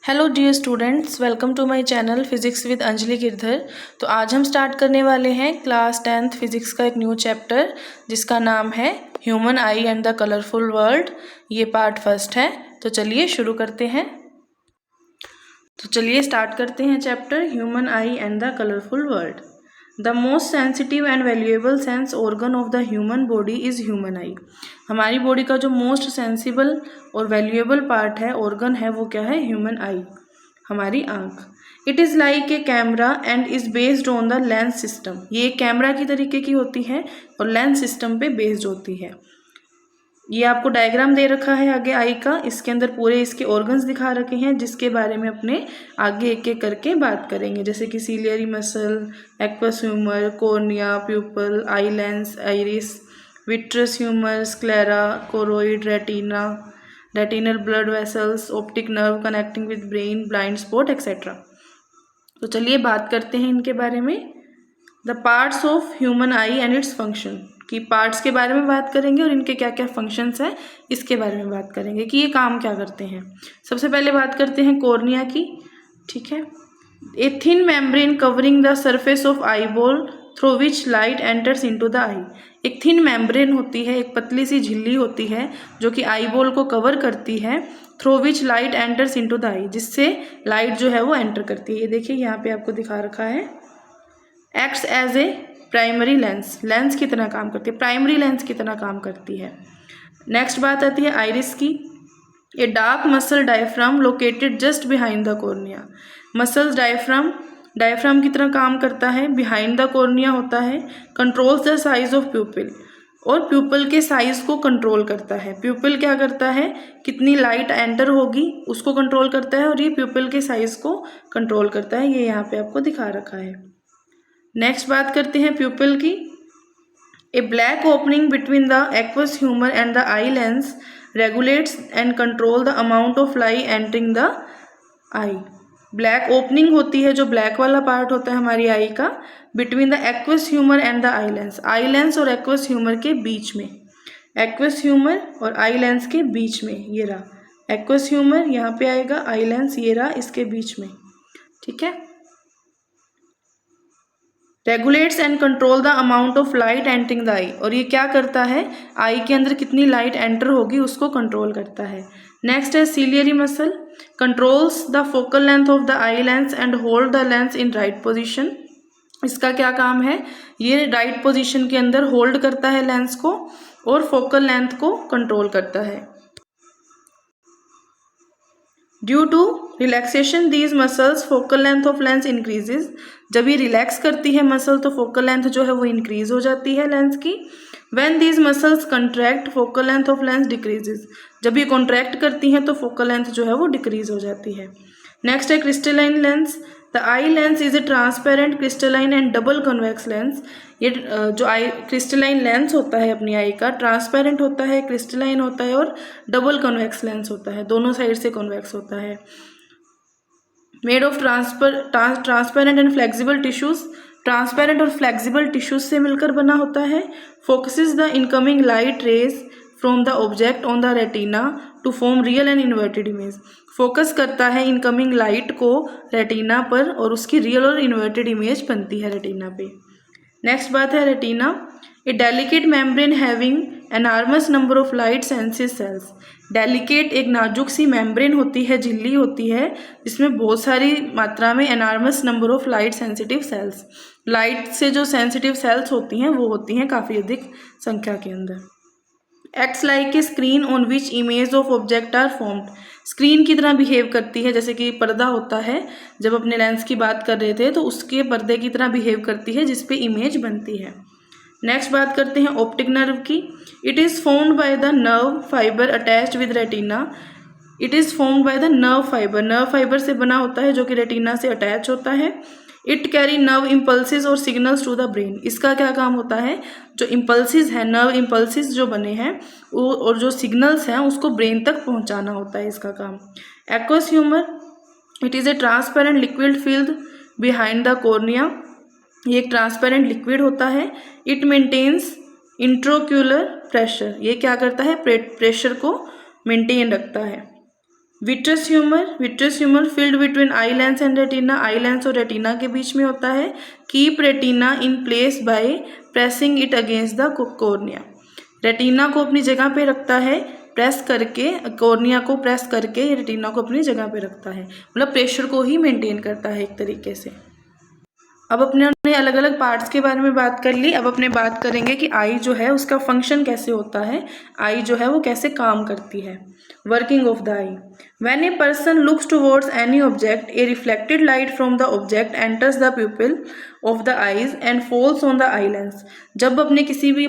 Hello dear students, welcome to my channel physics with Anjali Girdhar. तो आज हम स्टार्ट करने वाले हैं क्लास 10th फिज़िक्स का एक न्यू चैप्टर जिसका नाम है human eye and the colourful world. ये पार्ट फर्स्ट है। तो चलिए शुरू करते हैं। तो चलिए स्टार्ट करते हैं chapter human eye and the colourful world. The most sensitive and valuable sense organ of the human body is human आई। हमारी बॉडी का जो मोस्ट सेंसिबल और वैल्यूएबल पार्ट है, ऑर्गन है, वो क्या है? ह्यूमन आई, हमारी आँख। It is like a camera and is based on the lens system. ये एक कैमरा की तरीके की होती है और लेंस सिस्टम पे बेस्ड होती है। ये आपको डायग्राम दे रखा है आगे आई का, इसके अंदर पूरे इसके ऑर्गन्स दिखा रखे हैं जिसके बारे में अपने आगे एक एक करके बात करेंगे, जैसे कि ciliary muscle, aqueous humour, cornea, pupil, eye lens, iris, vitreous humour, sclera, choroid, retina, retinal blood vessels, optic nerve connecting with brain, blind spot etcetera. तो चलिए बात करते हैं इनके बारे में। The parts of human eye and its function, की parts के बारे में बात करेंगे और इनके क्या क्या फंक्शंस हैं इसके बारे में बात करेंगे कि ये काम क्या करते हैं। सबसे पहले बात करते हैं कॉर्निया की। ठीक है। A thin membrane covering the surface of eyeball through which light enters into the eye. एक थिन मेम्ब्रेन होती है, एक पतली सी झिल्ली होती है जो कि आईबॉल को कवर करती है, through which light enters into the eye, जिससे लाइट जो है वो एंटर करती है। ये देखिए यहाँ पे आपको दिखा रखा है। Acts as a primary lens, lens की तरह काम करती है, प्राइमरी लेंस की तरह काम करती है। नेक्स्ट बात आती है आइरिस की। A dark muscle diaphragm located just behind the cornea. Muscles diaphragm की तरह काम करता है, बिहाइंड द कॉर्निया होता है। कंट्रोल्स द साइज ऑफ प्यूपिल, और प्यूपिल के साइज को कंट्रोल करता है। प्यूपिल क्या करता है? कितनी लाइट एंटर होगी उसको कंट्रोल करता है, और ये प्यूपिल के साइज को कंट्रोल करता है। ये यहाँ पे आपको दिखा रखा है। नेक्स्ट बात करते हैं प्यूपिल की। A black opening between the aqueous humour and the eye lens regulates and control the amount of light entering the eye. Black opening होती है, जो ब्लैक वाला पार्ट होता है हमारी आई का, between the aqueous humour and the eye lens, I lens और aqueous humour के बीच में। एक्वस ह्यूमर और आई लेंस के बीच में, ये रहा एक्वस ह्यूमर, यहाँ पे आएगा आई लेंस, ये रहा इसके बीच में। ठीक है। Regulates and control the amount of light entering the eye, और ये क्या करता है? आई के अंदर कितनी लाइट एंटर होगी उसको कंट्रोल करता है। नेक्स्ट है ciliary muscle. Controls the focal length of the eye lens and hold the lens in right position. इसका क्या काम है? ये राइट पोजीशन के अंदर होल्ड करता है लेंस को और फोकल लेंथ को कंट्रोल करता है। Due to relaxation these muscles focal length of lens increases. जब ये रिलैक्स करती है मसल तो फोकल लेंथ जो है वो इंक्रीज हो जाती है लेंस की। When these muscles contract focal length of lens decreases. जब ये कॉन्ट्रैक्ट करती हैं तो फोकल लेंथ जो है वो डिक्रीज हो जाती है। नेक्स्ट है crystalline lens. The eye lens is a transparent crystalline and double convex lens. ये जो आई क्रिस्टलाइन लेंस होता है अपनी आई का, ट्रांसपेरेंट होता है, क्रिस्टलाइन होता है और डबल कन्वेक्स लेंस होता है, दोनों साइड से कन्वेक्स होता है। Made of transparent and flexible tissues, transparent और फ्लेक्सिबल टिश्यूज से मिलकर बना होता है। Focuses the incoming light rays from the object on the retina to form real and inverted image. Focus करता है इनकमिंग लाइट को रेटिना पर और उसकी रियल और इन्वर्टेड इमेज बनती है रेटिना पे। नेक्स्ट बात है retina. A delicate membrane having enormous number of light sensitive cells. Delicate एक नाजुक सी मेम्ब्रेन होती है, झिल्ली होती है, जिसमें बहुत सारी मात्रा में एनार्मस number of light sensitive sales, light से जो सेंसिटिव सेल्स होती हैं वो होती हैं काफ़ी अधिक संख्या के अंदर। Acts like a screen on which image of object are formed. Screen की तरह बिहेव करती है, जैसे कि पर्दा होता है, जब अपने लेंस की बात कर रहे थे तो उसके पर्दे की तरह बिहेव करती है जिसपे इमेज बनती है। नेक्स्ट बात करते हैं ऑप्टिक नर्व की। It is formed by the nerve fibre attached with retina. It is formed by the nerve fibre से बना होता है जो कि रेटिना से अटैच होता है। इट कैरी नर्व इम्पल्सिस और सिग्नल्स टू द ब्रेन। इसका क्या काम होता है? जो इम्पल्सिस है, नर्व इम्पल्सिस जो बने हैं वो और जो सिग्नल्स हैं उसको ब्रेन तक पहुंचाना होता है इसका काम। Aqueous humour. It is a transparent liquid filled behind the cornea. ये एक ट्रांसपेरेंट लिक्विड होता है। It maintains intraocular pressure. ये क्या करता है? प्रेशर को मेंटेन रखता है। Vitreous humour filled between eye lens and retina, eye lens और रेटिना के बीच में होता है। Keep retina in place by pressing it against the cornea, retina को अपनी जगह पे रखता है प्रेस करके, कॉर्निया को प्रेस करके रेटिना को अपनी जगह पे रखता है, मतलब प्रेशर को ही मेंटेन करता है एक तरीके से। अब अपने अलग अलग पार्ट्स के बारे में बात कर ली, अब अपने बात करेंगे कि आई जो है उसका फंक्शन कैसे होता है, आई जो है वो कैसे काम करती है। Working of the I, when a person looks towards any object A reflected light from the object enters the प्यूपिल of the eyes and falls on the eye lens. जब अपने किसी भी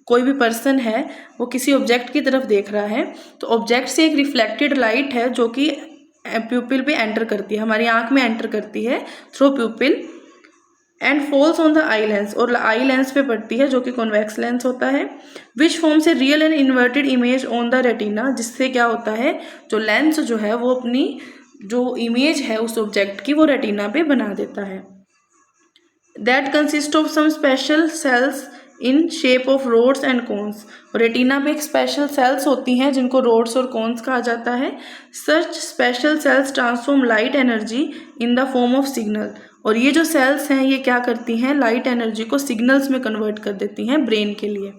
कोई भी पर्सन है वो किसी ऑब्जेक्ट की तरफ देख रहा है तो ऑब्जेक्ट से एक रिफ्लेक्टेड लाइट है जो कि प्यूपिल पे एंटर करती है, हमारी आंख में एंटर करती है through प्यूपिल and falls on the eye lens, और आई लेंस पे पड़ती है जो कि कॉन्वेक्स लेंस होता है। Which forms a real and inverted image on the retina, जिससे क्या होता है जो लेंस जो है वो अपनी जो इमेज है उस ऑब्जेक्ट की वो रेटिना पे बना देता है। That consist of some special cells in shape of rods and cones, retina पे एक स्पेशल सेल्स होती हैं जिनको रोड्स और कोन्स कहा जाता है। Such special cells transform light energy in the form of signal, और ये जो सेल्स हैं ये क्या करती हैं, लाइट एनर्जी को सिग्नल्स में कन्वर्ट कर देती हैं ब्रेन के लिए।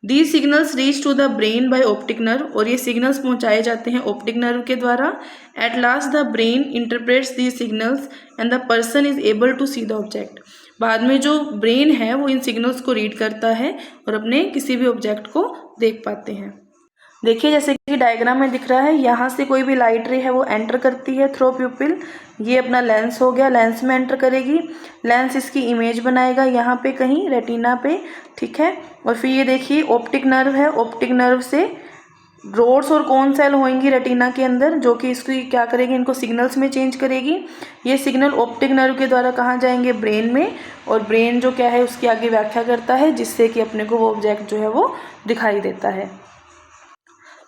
These signals reach to the brain by optic nerve, और ये सिग्नल्स पहुंचाए जाते हैं ऑप्टिक नर्व के द्वारा। At last the brain interprets these signals and the person is able to see the object, बाद में जो ब्रेन है वो इन सिग्नल्स को रीड करता है और अपने किसी भी ऑब्जेक्ट को देख पाते हैं। देखिए जैसे कि डायग्राम में दिख रहा है, यहाँ से कोई भी लाइट रे है वो एंटर करती है थ्रू प्यूपिल, ये अपना लेंस हो गया, लेंस में एंटर करेगी, लेंस इसकी इमेज बनाएगा यहाँ पे कहीं रेटिना पे, ठीक है। और फिर ये देखिए ऑप्टिक नर्व है, ऑप्टिक नर्व से रोड्स और कोन सेल होंगी रेटिना के अंदर जो कि इसकी क्या करेगी, इनको सिग्नल्स में चेंज करेगी। ये सिग्नल ऑप्टिक नर्व के द्वारा कहाँ जाएंगे, ब्रेन में, और ब्रेन जो क्या है उसकी आगे व्याख्या करता है जिससे कि अपने को वो ऑब्जेक्ट जो है वो दिखाई देता है।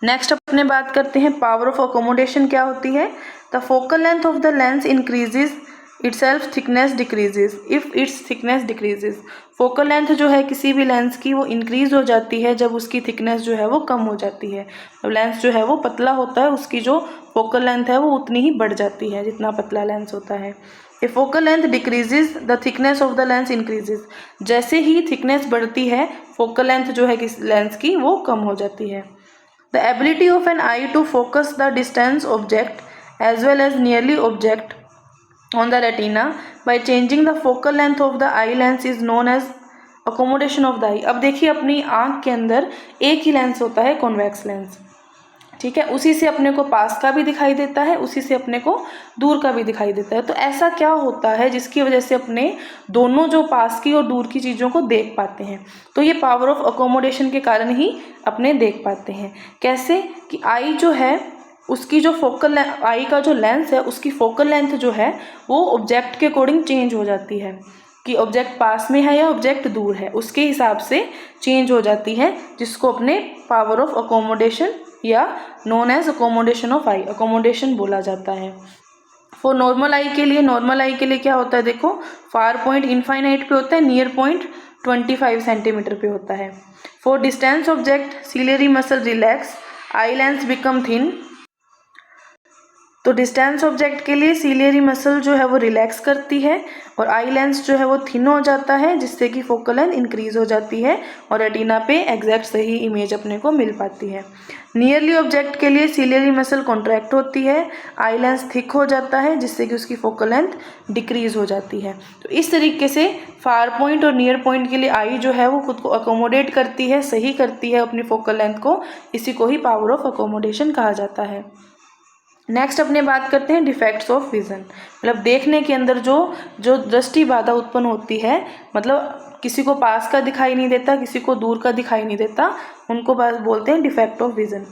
नेक्स्ट अपने बात करते हैं पावर ऑफ अकोमोडेशन क्या होती है। The focal length of the lens increases itself thickness decreases if it's thickness decreases, focal length जो है किसी भी लेंस की वो इंक्रीज हो जाती है जब उसकी थिकनेस जो है वो कम हो जाती है। तो लेंस जो है वो पतला होता है उसकी जो फोकल लेंथ है वो उतनी ही बढ़ जाती है जितना पतला लेंस होता है। ए focal length decreases the thickness of the lens increases, जैसे ही थिकनेस बढ़ती है फोकल लेंथ जो है किस लेंस की वो कम हो जाती है। The ability of an eye to focus the distant object as well as nearly object on the retina by changing the focal length of the eye lens is known as accommodation of the eye। अब देखिए अपनी आँख के अंदर एक ही lens होता है convex lens, ठीक है, उसी से अपने को पास का भी दिखाई देता है, उसी से अपने को दूर का भी दिखाई देता है। तो ऐसा क्या होता है जिसकी वजह से अपने दोनों जो पास की और दूर की चीज़ों को देख पाते हैं, तो ये पावर ऑफ अकोमोडेशन के कारण ही अपने देख पाते हैं। कैसे कि आई जो है उसकी जो फोकल आई का जो लेंस है उसकी फोकल लेंथ जो है वो ऑब्जेक्ट के अकॉर्डिंग चेंज हो जाती है कि ऑब्जेक्ट पास में है या ऑब्जेक्ट दूर है, उसके हिसाब से चेंज हो जाती है, जिसको अपने पावर ऑफ अकोमोडेशन या known as accommodation of eye, accommodation बोला जाता है। फॉर नॉर्मल आई के लिए, नॉर्मल आई के लिए क्या होता है, देखो फार पॉइंट इनफाइनाइट पे होता है, नियर पॉइंट 25 सेंटीमीटर पे होता है। For distance object ciliary muscle relax, eye lens become thin, तो डिस्टेंस ऑब्जेक्ट के लिए सिलियरी मसल जो है वो रिलैक्स करती है और आई लेंस जो है वो थिन हो जाता है जिससे कि फोकल लेंथ इंक्रीज हो जाती है और रेटिना पे एग्जैक्ट सही इमेज अपने को मिल पाती है। नियरली ऑब्जेक्ट के लिए सिलियरी मसल कॉन्ट्रैक्ट होती है, आई लेंस थिक हो जाता है जिससे कि उसकी फोकल लेंथ डिक्रीज हो जाती है। तो इस तरीके से फार पॉइंट और नियर पॉइंट के लिए आई जो है वो खुद को अकोमोडेट करती है, सही करती है अपनी फोकल लेंथ को, इसी को ही पावर ऑफ अकोमोडेशन कहा जाता है। नेक्स्ट अपने बात करते हैं डिफेक्ट्स ऑफ विजन, मतलब देखने के अंदर जो दृष्टि बाधा उत्पन्न होती है, मतलब किसी को पास का दिखाई नहीं देता, किसी को दूर का दिखाई नहीं देता, उनको बोलते हैं डिफेक्ट ऑफ विजन।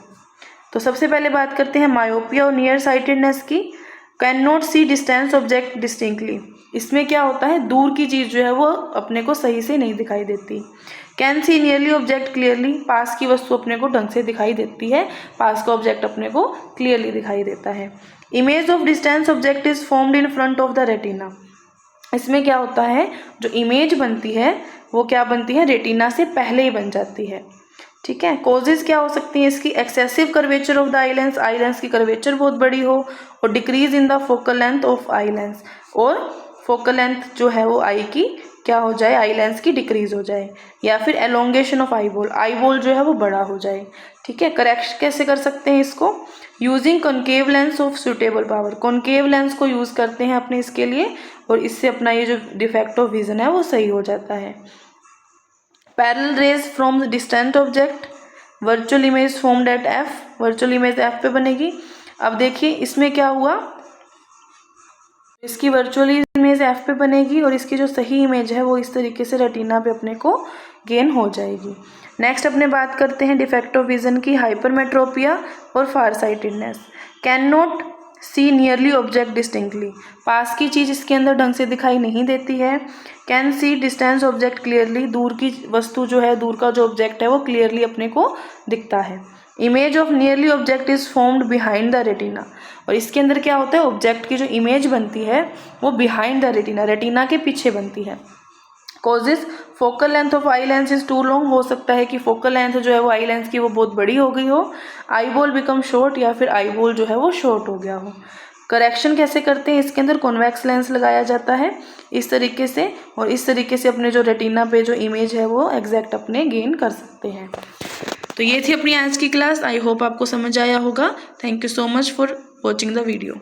तो सबसे पहले बात करते हैं मायोपिया और नियर साइटेडनेस की। Can not see distance object distinctly, इसमें क्या होता है दूर की चीज़ जो है वो अपने को सही से नहीं दिखाई देती। Can see nearly object clearly, पास की वस्तु अपने को ढंग से दिखाई देती है, पास का ऑब्जेक्ट अपने को क्लियरली दिखाई देता है। Image of distance object is formed in front of the retina, इसमें क्या होता है जो इमेज बनती है वो क्या बनती है, रेटिना से पहले ही बन जाती है। ठीक है। कॉजेज क्या हो सकती हैं इसकी, excessive curvature of the eye lens की कर्वेचर बहुत बड़ी हो, और decrease in the focal length of eye lens, और फोकल लेंथ जो है वो आई की क्या हो जाए, आई लेंस की डिक्रीज हो जाए, या फिर एलोंगेशन ऑफ आई बॉल जो है वो बड़ा हो जाए। ठीक है। करेक्शन कैसे कर सकते हैं इसको, using concave lens of suitable power, concave lens को यूज करते हैं अपने इसके लिए, और इससे अपना ये जो डिफेक्ट ऑफ विजन है वो सही हो जाता है। Parallel raise from distant object, virtual image formed at F, virtual image F पे बनेगी। अब देखिए इसमें क्या हुआ, इसकी वर्चुअल इमेज एफ पे बनेगी, और इसकी जो सही इमेज है वो इस तरीके से रेटिना पे अपने को गेन हो जाएगी। नेक्स्ट अपने बात करते हैं डिफेक्ट ऑफ विजन की, हाइपरमेट्रोपिया और farsightedness. Can not see nearly object distinctly, पास की चीज़ इसके अंदर ढंग से दिखाई नहीं देती है। Can see distance object clearly, दूर की वस्तु जो है, दूर का जो ऑब्जेक्ट है वो क्लियरली अपने को दिखता है। Image of nearly object is formed behind the retina, और इसके अंदर क्या होता है, ऑब्जेक्ट की जो इमेज बनती है वो बिहाइंड द रेटिना, रेटिना के पीछे बनती है। Causes, focal length of eye lens is too long, हो सकता है कि फोकल लेंथ जो है वो आई लेंस की वो बहुत बड़ी हो गई हो। आई बॉल बिकम शॉर्ट, या फिर आई बॉल जो है वो शॉर्ट हो गया हो। करेक्शन कैसे करते हैं, इसके अंदर कॉन्वेक्स लेंस लगाया जाता है इस तरीके से, और इस तरीके से अपने जो रेटिना पे जो इमेज है वो एग्जैक्ट अपने गेन कर सकते हैं। तो ये थी अपनी आज की क्लास। आई होप आपको समझ आया होगा। Thank you so much for watching the video.